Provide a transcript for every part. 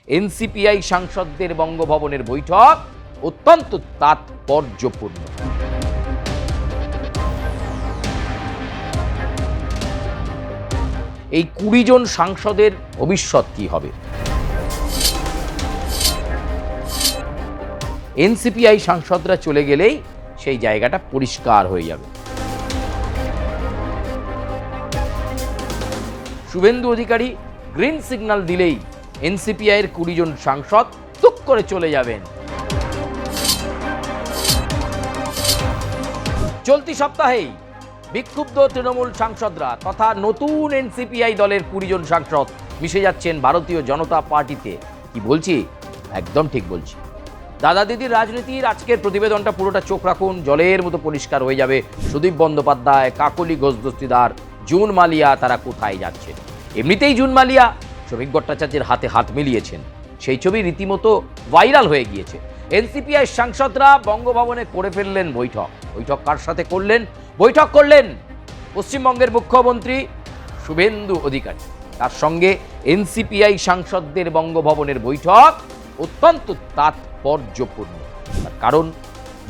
এনসিপিআই সাংসদদের বঙ্গভবনের বৈঠক অত্যন্ত তাৎপর্যপূর্ণ। এই 20 জন সাংসদের ভবিষ্যৎ কি হবে? এনসিপিআই সাংসদরা চলে গেলেই সেই জায়গাটা পরিষ্কার হয়ে যাবে। শুভেন্দু অধিকারী গ্রিন সিগন্যাল দিলেই এনসিপিআই এর 20 জন সাংসদ টুক করে চলে যাবেন। চলতি সপ্তাহেই বিক্ষুব্ধ তৃণমূল সাংসদরা তথা নতুন এনসিপিআই দলের 20 জন সাংসদ মিশে যাচ্ছেন ভারতীয় জনতা পার্টিতে। কি বলছি? একদম ঠিক বলছি। দাদা দিদির রাজনীতির আজকের প্রতিবেদনটা পুরোটা চোখ রাখুন, জলের মতো পরিষ্কার হয়ে যাবে সুদীপ বন্দ্যোপাধ্যায়, কাকলি ঘোষ দস্তিদার, জুন মালিয়া তারা কোথায় যাচ্ছে। এমনিতেই জুন মালিয়া শ্রমিক ভট্টাচার্যের হাতে হাত মিলিয়েছেন, সেই ছবি রীতিমতো ভাইরাল হয়ে গিয়েছে। এনসিপিআই সাংসদরা বঙ্গভবনে করে ফেললেন বৈঠক। বৈঠক কার সাথে করলেন? বৈঠক করলেন পশ্চিমবঙ্গের মুখ্যমন্ত্রী শুভেন্দু অধিকারী, তার সঙ্গে এনসিপিআই সাংসদদের বঙ্গভবনের বৈঠক অত্যন্ত তাৎপর্যপূর্ণ। তার কারণ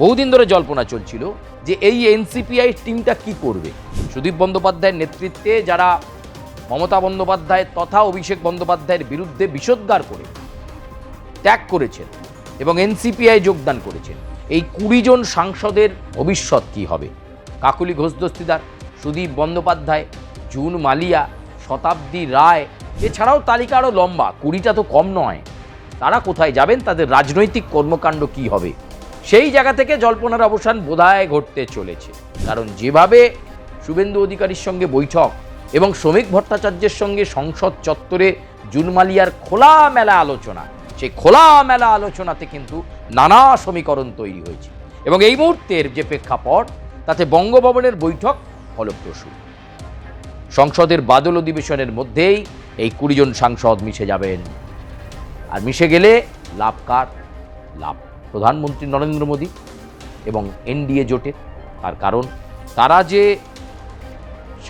বহুদিন ধরে জল্পনা চলছিল যে এই এনসিপিআই টিমটা কি করবে। সুদীপ বন্দ্যোপাধ্যায়ের নেতৃত্বে যারা মমতা বন্দ্যোপাধ্যায় তথা অভিষেক বন্দ্যোপাধ্যায়ের বিরুদ্ধে বিষোদ্গার করে ত্যাগ করেছেন এবং এনসিপিআই যোগদান করেছেন, এই 20 জন সাংসদের ভবিষ্যৎ কি হবে? কাকলি ঘোষ দস্তিদার, সুদীপ বন্দ্যোপাধ্যায়, জুন মালিয়া, শতাব্দী রায়, এছাড়াও তালিকা আরও লম্বা, 20টা তো কম নয়। তারা কোথায় যাবেন? তাদের রাজনৈতিক কর্মকাণ্ড কি হবে? সেই জায়গা থেকে জল্পনার অবসান বোধহয় ঘটতে চলেছে। কারণ যেভাবে শুভেন্দু অধিকারীর সঙ্গে বৈঠক এবং শ্রমিক ভট্টাচার্যের সঙ্গে সংসদ চত্বরে জুন মালিয়ার খোলামেলা আলোচনা, সেই খোলামেলা আলোচনাতে কিন্তু নানা সমীকরণ তৈরি হয়েছে এবং এই মুহূর্তের যে প্রেক্ষাপট তাতে বঙ্গভবনের বৈঠক ফলপ্রসূ। সংসদের বাদল অধিবেশনের মধ্যেই এই 20 জন সাংসদ মিশে যাবেন। আর মিশে গেলে লাভ কার? লাভ প্রধানমন্ত্রী নরেন্দ্র মোদী এবং এনডিএ জোটের। তার কারণ তারা যে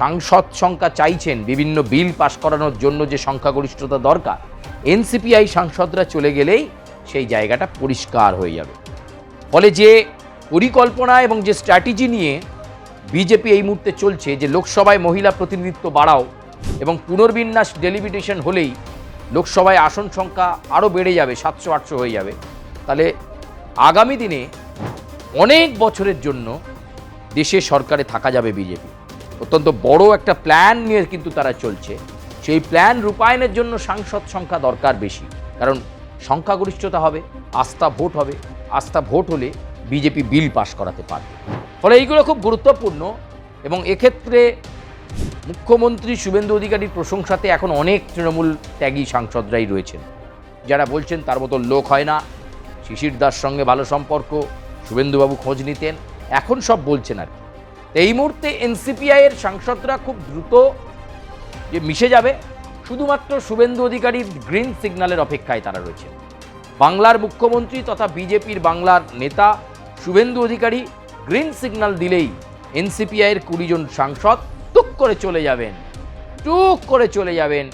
সাংসদ সংখ্যা চাইছেন, বিভিন্ন বিল পাশ করানোর জন্য যে সংখ্যাগরিষ্ঠতা দরকার, এনসিপিআই সাংসদরা চলে গেলেই সেই জায়গাটা পরিষ্কার হয়ে যাবে। ফলে যে পরিকল্পনা এবং যে স্ট্র্যাটেজি নিয়ে বিজেপি এই মুহূর্তে চলছে, যে লোকসভায় মহিলা প্রতিনিধিত্ব বাড়াও এবং পুনর্বিন্যাস ডেলিমিটেশন হলেই লোকসভায় আসন সংখ্যা আরও বেড়ে যাবে, 700-800 হয়ে যাবে, তাহলে আগামী দিনে অনেক বছরের জন্য দেশে সরকারে থাকা যাবে বিজেপি। অত্যন্ত বড় একটা প্ল্যান নিয়ে কিন্তু তারা চলছে। সেই প্ল্যান রূপায়ণের জন্য সাংসদ সংখ্যা দরকার বেশি, কারণ সংখ্যাগরিষ্ঠতা হবে, আস্থা ভোট হবে, আস্থা ভোট হলে বিজেপি বিল পাশ করাতে পারবে। ফলে এইগুলো খুব গুরুত্বপূর্ণ এবং এক্ষেত্রে মুখ্যমন্ত্রী শুভেন্দু অধিকারীর প্রশংসাতে এখন অনেক তৃণমূল ত্যাগী সাংসদরাই রয়েছেন, যারা বলছেন তার মতো লোক হয় না, শিশির দাস সঙ্গে ভালো সম্পর্ক, শুভেন্দুবাবু খোঁজ নিতেন, এখন সব বলছেন আর কি। এই মুহূর্তে এনসিপিআই এর সাংসদরা খুব দ্রুত যে মিশে যাবে, শুধুমাত্র শুভেন্দু অধিকারীর গ্রিন সিগন্যালের অপেক্ষায় তারা রয়েছে। বাংলার মুখ্যমন্ত্রী তথা বিজেপির বাংলার নেতা শুভেন্দু অধিকারী গ্রিন সিগন্যাল দিলেই এনসিপিআই এর 20 জন সাংসদ টুক করে চলে যাবেন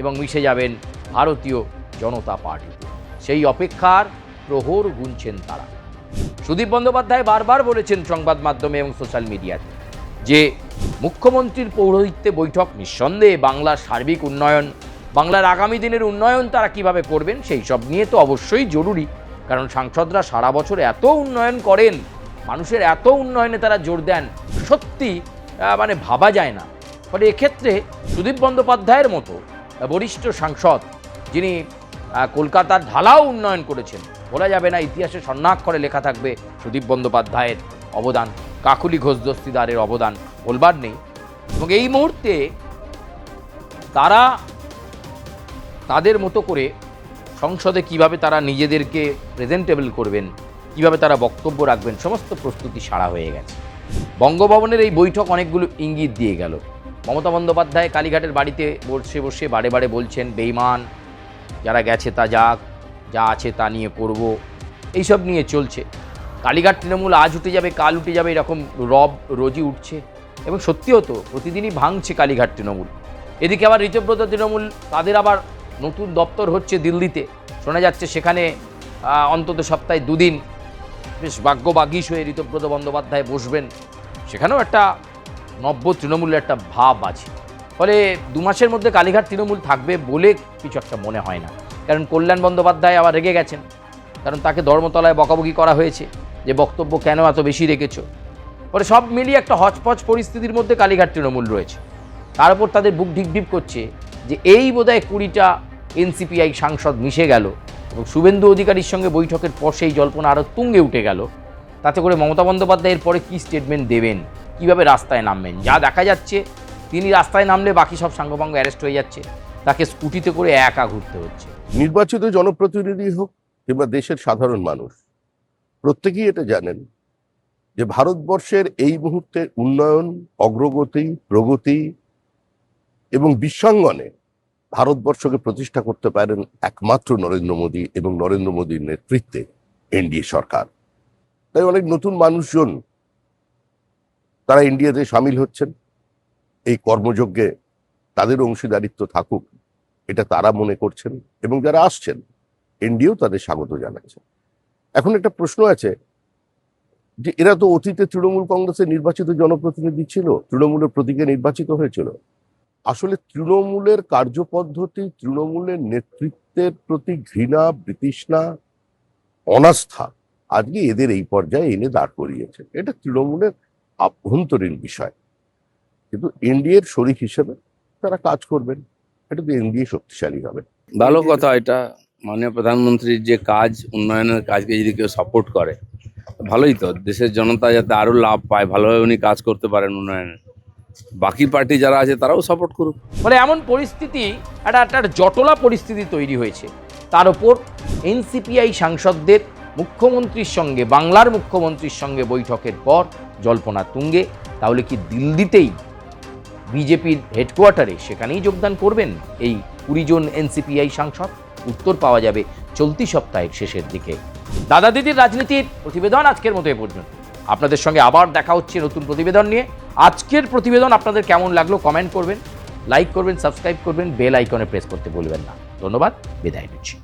এবং মিশে যাবেন ভারতীয় জনতা পার্টিতে। সেই অপেক্ষার প্রহর গুনছেন তারা। সুদীপ বন্দ্যোপাধ্যায় বারবার বলেছেন সংবাদ মাধ্যমে এবং সোশ্যাল মিডিয়াতে যে মুখ্যমন্ত্রীর পৌরোহিত্যে বৈঠক নিঃসন্দেহে বাংলার সার্বিক উন্নয়ন, বাংলার আগামী দিনের উন্নয়ন তারা কিভাবে করবেন সেই সব নিয়ে তো অবশ্যই জরুরি। কারণ সাংসদরা সারা বছর এত উন্নয়ন করেন, মানুষের এত উন্নয়নে তারা জোর দেন, সত্যি মানে ভাবা যায় না। ফলে এক্ষেত্রে সুদীপ বন্দ্যোপাধ্যায়ের মতো বরিষ্ঠ সাংসদ, যিনি কলকাতার ঢালাও উন্নয়ন করেছেন, বলা যাবে না, ইতিহাসে স্বর্ণাক্ষরে লেখা থাকবে সুদীপ বন্দ্যোপাধ্যায়ের অবদান, কাকলি ঘোষ দস্তিদারের অবদান বলবার নেই। এবং এই মুহূর্তে তারা তাদের মতো করে সংসদে কিভাবে তারা নিজেদেরকে প্রেজেন্টেবল করবেন, কিভাবে তারা বক্তব্য রাখবেন, সমস্ত প্রস্তুতি সারা হয়ে গেছে। বঙ্গভবনের এই বৈঠক অনেকগুলো ইঙ্গিত দিয়ে গেল। মমতা বন্দ্যোপাধ্যায় কালীঘাটের বাড়িতে বসে বসে বারে বারে বলছেন বেইমান, যারা গেছে তা যাক, যা আছে তা নিয়ে করব, এইসব নিয়ে চলছে। কালীঘাট তৃণমূল আজ উঠে যাবে কাল উঠে যাবে এরকম রব রোজই উঠছে এবং সত্যিও তো প্রতিদিনই ভাঙছে কালীঘাট তৃণমূল। এদিকে আবার ঋতব্রত তৃণমূল, তাদের আবার নতুন দপ্তর হচ্ছে দিল্লিতে, শোনা যাচ্ছে সেখানে অন্তত সপ্তাহে 2 দিন বেশ বাগ্যবাগীশ হয়ে ঋতব্রত বন্দ্যোপাধ্যায় বসবেন। সেখানেও একটা নব্য তৃণমূলের একটা ভাব আছে। ফলে 2 মাসের মধ্যে কালীঘাট তৃণমূল থাকবে বলে কিছু একটা মনে হয় না। কারণ কল্যাণ বন্দ্যোপাধ্যায় আবার রেগে গেছেন, কারণ তাকে ধর্মতলায় বকাবকি করা হয়েছে যে বক্তব্য কেন এত বেশি রেখেছো। ফলে সব মিলিয়ে একটা হচপচ পরিস্থিতির মধ্যে কালীঘাট তৃণমূল রয়েছে। তার উপর তাদের বুক ঢিপঢিপ করছে যে এই বোধহয় 20টা এনসিপিআই সাংসদ মিশে গেল এবং শুভেন্দু অধিকারীর সঙ্গে বৈঠকের পর সেই জল্পনা আরও তুঙ্গে উঠে গেল। তাতে করে মমতা বন্দ্যোপাধ্যায়ের পরে কী স্টেটমেন্ট দেবেন, কীভাবে রাস্তায় নামবেন। যা দেখা যাচ্ছে তিনি রাস্তায় নামলে বাকি সব সাঙ্গপাঙ্গ অ্যারেস্ট হয়ে যাচ্ছে, তাকে স্কুটিতে করে একা ঘুরতে হচ্ছে। নির্বাচিত জনপ্রতিনিধি হোক কিংবা দেশের সাধারণ মানুষ, প্রত্যেকেই এটা জানেন যে ভারতবর্ষের এই মুহূর্তে উন্নয়ন, অগ্রগতি, প্রগতি এবং বিশ্বাঙ্গনে ভারতবর্ষকে প্রতিষ্ঠা করতে পারেন একমাত্র নরেন্দ্র মোদী এবং নরেন্দ্র মোদীর নেতৃত্বে এনডিএ সরকার। তাই অনেক নতুন মানুষজন তারা এনডিএতে সামিল হচ্ছেন। এই কর্মযজ্ঞে তাদের অংশীদারিত্ব থাকুক, এটা তারা মনে করছেন এবং যারা আসছেন এনডিএও তাদের স্বাগত জানাচ্ছে। এখন একটা প্রশ্ন আছে যে এরা তো অতীতে তৃণমূল কংগ্রেসের নির্বাচিত জনপ্রতিনিধি ছিল, তৃণমূলের প্রতীকে নির্বাচিত হয়েছিল। আসলে তৃণমূলের কার্যপদ্ধতি, তৃণমূলের নেতৃত্বের প্রতি ঘৃণা, বিতৃষ্ণা, অনাস্থা আজকে এদের এই পর্যায়ে এনে দাঁড় করিয়েছে। এটা তৃণমূলের আভ্যন্তরীণ বিষয়, কিন্তু এনডিএর শরিক হিসেবে তারা কাজ করবেন, এটা তো এনডিএ শক্তিশালী হবে। ভালো কথা। এটা মাননীয় প্রধানমন্ত্রীর যে কাজ, উন্নয়নের কাজকে যদি কেউ সাপোর্ট করে ভালোই তো। দেশের জনতা যাতে আরো লাভ পায়, ভালোভাবে উনি কাজ করতে পারেন উন্নয়নে, বাকি পার্টি যারা আছে তারাও সাপোর্ট করুক। ফলে এমন পরিস্থিতি, একটা জটলা পরিস্থিতি তৈরি হয়েছে। তার উপর এনসিপিআই সাংসদদের মুখ্যমন্ত্রীর সঙ্গে, বাংলার মুখ্যমন্ত্রীর সঙ্গে বৈঠকের পর জল্পনা তুঙ্গে। তাহলে কি দিল্লিতেই বিজেপির হেডকোয়ার্টারে সেখানেই যোগদান করবেন এই 20 জন এনসিপিআই সাংসদ? উত্তর পাওয়া যাবে চলতি সপ্তাহের শেষের দিকে। দাদা দিদির রাজনীতির প্রতিবেদন আজকের মতো এ পর্যন্ত। আপনাদের সঙ্গে আবার দেখা হচ্ছে নতুন প্রতিবেদন নিয়ে। আজকের প্রতিবেদন আপনাদের কেমন লাগলো কমেন্ট করবেন, লাইক করবেন, সাবস্ক্রাইব করবেন, বেল আইকনে প্রেস করতে ভুলবেন না। ধন্যবাদ, বিদায় নিচ্ছি।